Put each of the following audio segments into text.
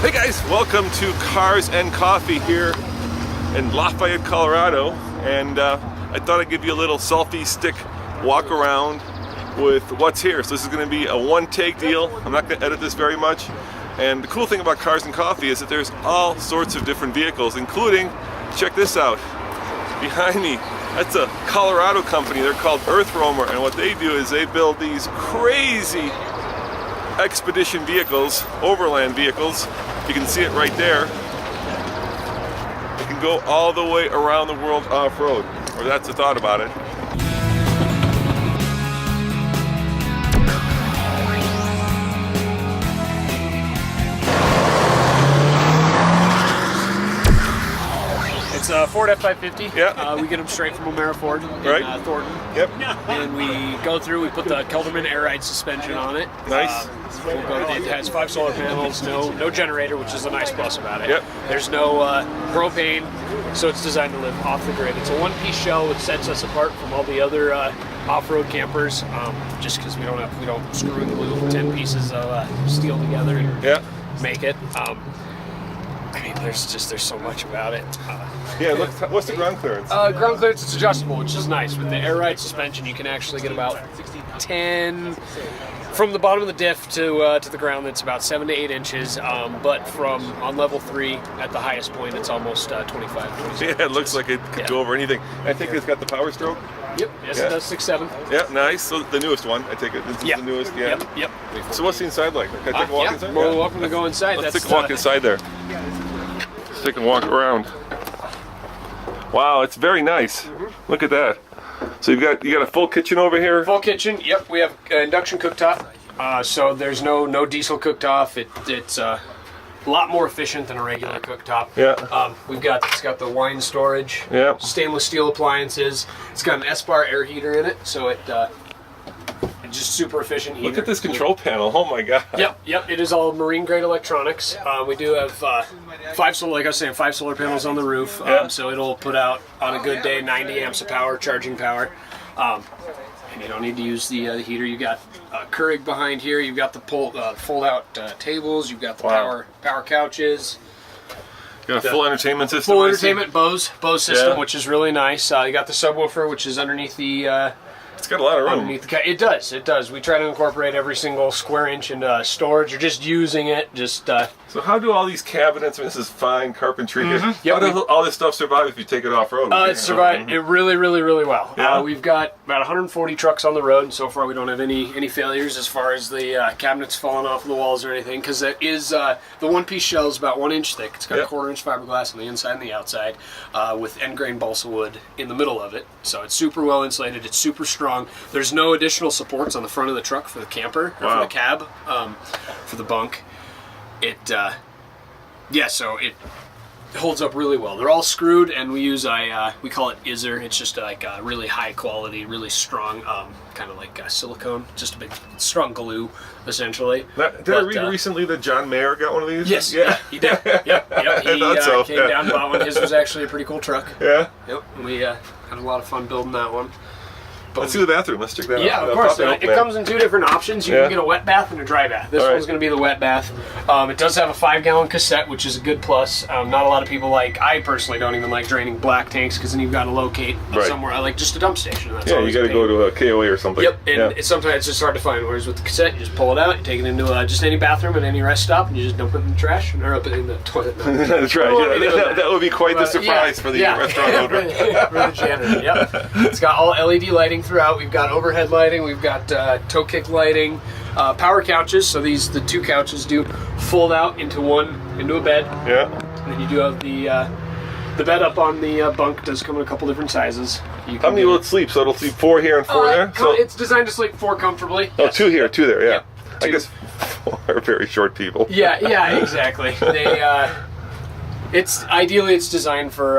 Hey guys, welcome to Cars and Coffee here in Lafayette, Colorado, and I thought I'd give you a little selfie stick walk around with what's here. So this is going to be a one-take deal. I'm not going to edit this very much, and the cool thing about Cars and Coffee is that there's all sorts of different vehicles, including, check this out, behind me. That's a Colorado company. They're called EarthRoamer, and what they do is they build these crazy expedition vehicles, overland vehicles. You can see it right there. It can go all the way around the world off-road, or that's the thought about it. It's a Ford F550. Yeah. We get them straight from O'Mara Ford in Thornton. Yep. And we go through, we put the Kelderman air ride suspension on it. Nice. It has 5 solar panels, no generator, which is a nice plus about it. Yep. There's no propane, so it's designed to live off the grid. It's a one-piece shell, which sets us apart from all the other off-road campers, just because we don't screw and glue 10 pieces of steel together and make it. I mean, there's so much about it. Yeah, look, what's the ground clearance? Ground clearance is adjustable, which is nice. With the air ride suspension, you can actually get about 10 from the bottom of the diff to the ground. That's about 7 to 8 inches. But from on level 3 at the highest point, it's almost 25. Yeah, it looks like it could go over anything. I think it's got the power stroke. Yep. Yes, it does 6.7. Yeah, nice. So the newest one, I take it. This is the newest. Yeah. Yep. So what's the inside like? Can I take a walk inside? More than welcome to go inside. Let's take a walk inside there. Let's take a walk around. Wow, it's very nice. Look at that. So you got a full kitchen over here. Full kitchen. Yep. We have induction cooktop. So there's no diesel cooked off. It's a lot more efficient than a regular cooktop. Yeah. It's got the wine storage. Yeah. Stainless steel appliances. It's got an S-bar air heater in it, so it's just super efficient heater. Look at this control panel. Oh my god. Yep. It is all marine grade electronics. We do have 5 solar panels on the roof. So it'll put out on a good day 90 amps of power, charging power. And you don't need to use the heater. You got Keurig behind here. You've got the fold-out tables. You've got the power couches. You got a full entertainment system. Full entertainment Bose system, which is really nice. You got the subwoofer, which is underneath the. It's got a lot of room. Underneath the it does. We try to incorporate every single square inch into storage. You're just using it. So how do all these cabinets? I mean, this is fine carpentry. How does all this stuff survive if you take it off road? It survived it really well. Yeah. We've got about 140 trucks on the road, and so far we don't have any failures as far as the cabinets falling off the walls or anything, because it is the one-piece shell is about 1 inch thick. It's got a 1/4 inch fiberglass on the inside and the outside, with end grain balsa wood in the middle of it. So it's super well insulated. It's super strong. There's no additional supports on the front of the truck for the camper or for the cab, for the bunk. So it holds up really well. They're all screwed, and we use we call it Izzor. It's just like a really high quality, really strong, kind of like silicone, just a big strong glue, essentially. Did I read recently that John Mayer got one of these? Yes, yeah, he did. Yep. He came down and bought one. His was actually a pretty cool truck. Yeah. Yep. We had a lot of fun building that one. Let's see the bathroom. Let's check that out. Yeah, of course. It comes in 2 different options. You can get a wet bath and a dry bath. This one's going to be the wet bath. It does have a 5-gallon cassette, which is a good plus. Not a lot of people I personally don't even like draining black tanks, because then you've got to locate somewhere, like just a dump station. That's you got to go to a KOA or something. Yep, and sometimes it's just hard to find. Whereas with the cassette, you just pull it out, you take it into just any bathroom at any rest stop, and you just dump it in the trash, or up in the toilet. The trash. That would be quite the surprise for the restaurant owner. For the janitor. Yep. It's got all LED lighting throughout. We've got overhead lighting, we've got toe kick lighting, power couches. So the 2 couches do fold out into a bed. Yeah. And then you do have the bed up on the bunk. Does come in a couple different sizes. How many will it sleep? So it'll sleep 4 here and 4 there. So it's designed to sleep 4 comfortably. Oh, yes. 2 here, 2 there. Yeah. Yep, 2. I guess 4 are very short people. Yeah, exactly. It's designed for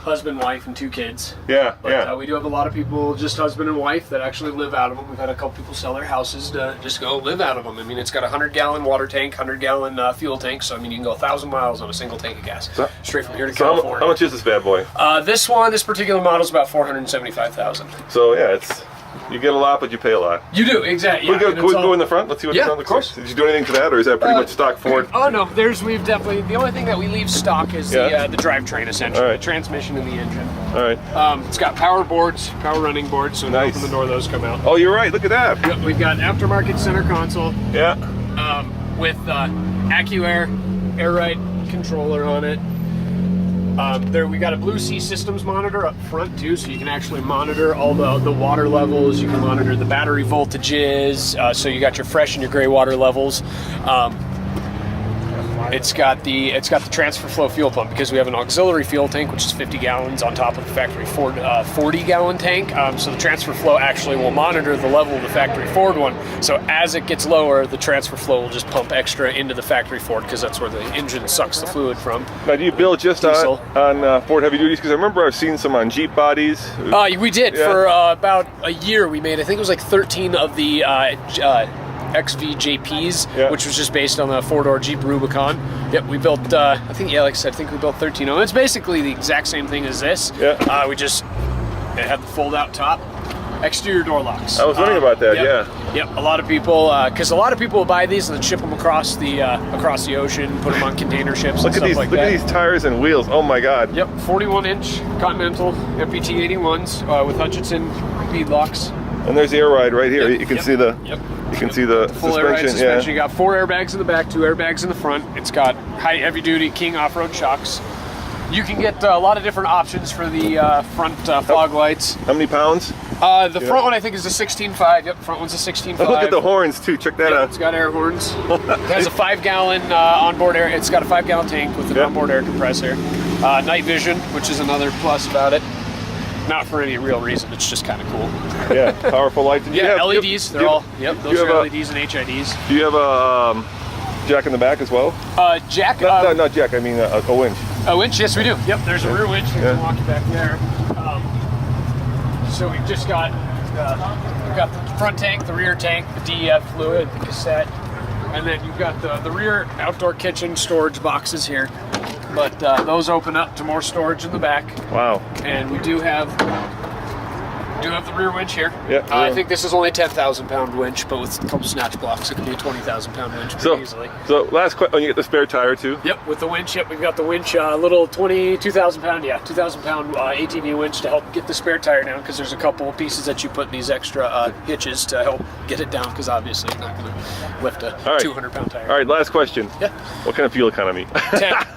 husband, wife, and 2 kids. But we do have a lot of people, just husband and wife, that actually live out of them. We've had a couple people sell their houses to just go live out of them. I mean, it's got a 100-gallon water tank, 100-gallon fuel tank, so I mean, you can go 1,000 miles on a single tank of gas, straight from here to California. How much is this bad boy? This particular model is about $475,000. So yeah, it's You get a lot, but you pay a lot. You do, exactly. Can we go in the front? Let's see what the front looks like. Did you do anything to that, or is that pretty much stock Ford? Oh no, we've definitely, the only thing that we leave stock is the drivetrain, essentially, right. the transmission and the engine. All right. It's got power boards, power running boards, so when you open the door, those come out. Oh, you're right. Look at that. Yep, we've got aftermarket center console. Yeah. With AccuAir air ride controller on it. There we got a Blue Sea Systems monitor up front too, so you can actually monitor all the water levels. You can monitor the battery voltages. So you got your fresh and your gray water levels. It's got the transfer flow fuel pump because we have an auxiliary fuel tank, which is 50 gallons on top of the factory Ford 40-gallon tank. So the transfer flow actually will monitor the level of the factory Ford one. So as it gets lower, the transfer flow will just pump extra into the factory Ford because that's where the engine sucks the fluid from. Now, do you build just on Ford heavy duties? Because I remember I've seen some on Jeep bodies. We did for about a year. We made, I think it was like 13 of the XVJPs, which was just based on the four-door Jeep Rubicon. Yep, we built, like I said, I think we built 13 of them. It's basically the exact same thing as this. Yeah. We just had the fold-out top. Exterior door locks. I was wondering about that, yeah. Yep, a lot of people, because a lot of people will buy these and then ship them across the ocean, put them on container ships and stuff like that. Look at these tires and wheels, oh my God. Yep, 41-inch Continental MPT 81s with Hutchinson bead locks. And there's the air ride right here. You can see the full air ride suspension. You got 4 airbags in the back, 2 airbags in the front. It's got heavy duty King off-road shocks. You can get a lot of different options for the front fog lights. How many pounds? The front one I think is a 16.5. Yep, front one's a 16.5. Look at the horns too. Check that out. It's got air horns. It has a 5-gallon onboard air. It's got a 5-gallon tank with an onboard air compressor. Night vision, which is another plus about it. Not for any real reason. It's just kind of cool. Yeah, powerful lights. LEDs. They're all. Yep, those are LEDs and HIDs. Do you have a jack in the back as well? Jack? No, not jack. I mean a winch. A winch? Yes, we do. Yep, there's a rear winch. I can walk you back there. So we've just got the front tank, the rear tank, the DEF fluid, the cassette, and then you've got the rear outdoor kitchen storage boxes here. But those open up to more storage in the back. Wow. And we do have the rear winch here. Yeah. I think this is only a 10,000-pound winch, but with a couple snatch blocks, it can be a 20,000-pound winch pretty easily. So last question, you get the spare tire too? Yep, with the winch. Yep, we've got the winch, little 2,000-pound, 2,000-pound ATV winch to help get the spare tire down because there's a couple of pieces that you put in these extra hitches to help get it down because obviously it's not going to lift a 200-pound tire. All right, last question. Yeah. What kind of fuel economy?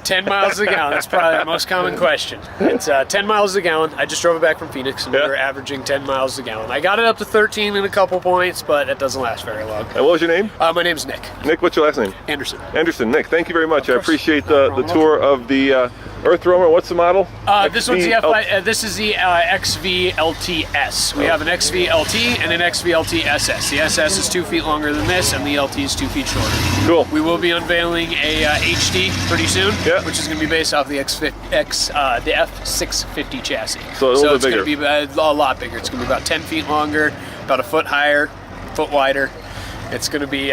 10 miles a gallon. That's probably the most common question. It's 10 miles a gallon. I just drove it back from Phoenix and we were averaging 10 miles a gallon. I got it up to 13 in a couple points, but it doesn't last very long. And what was your name? My name's Nick. Nick, what's your last name? Anderson. Anderson. Nick, thank you very much. I appreciate the tour of the EarthRoamer. What's the model? This one's the this is the XV LTS. We have an XV LT and an XV LT SS. The SS is 2 feet longer than this, and the LT is 2 feet shorter. Cool. We will be unveiling a HD pretty soon, which is going to be based off the the F650 chassis. So it's going to be a lot bigger. It's going to be about 10 feet longer, about a foot higher, foot wider. It's going to be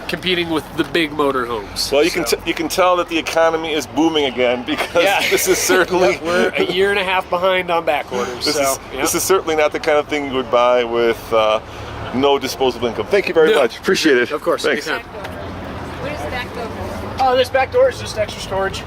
competing with the big motorhomes. Well, you can tell that the economy is booming again because this is certainly we're a year and a half behind on back orders. This is certainly not the kind of thing you would buy with no disposable income. Thank you very much. Appreciate it. Of course. Thanks. Anytime. Where does the back door go? This back door is just extra storage.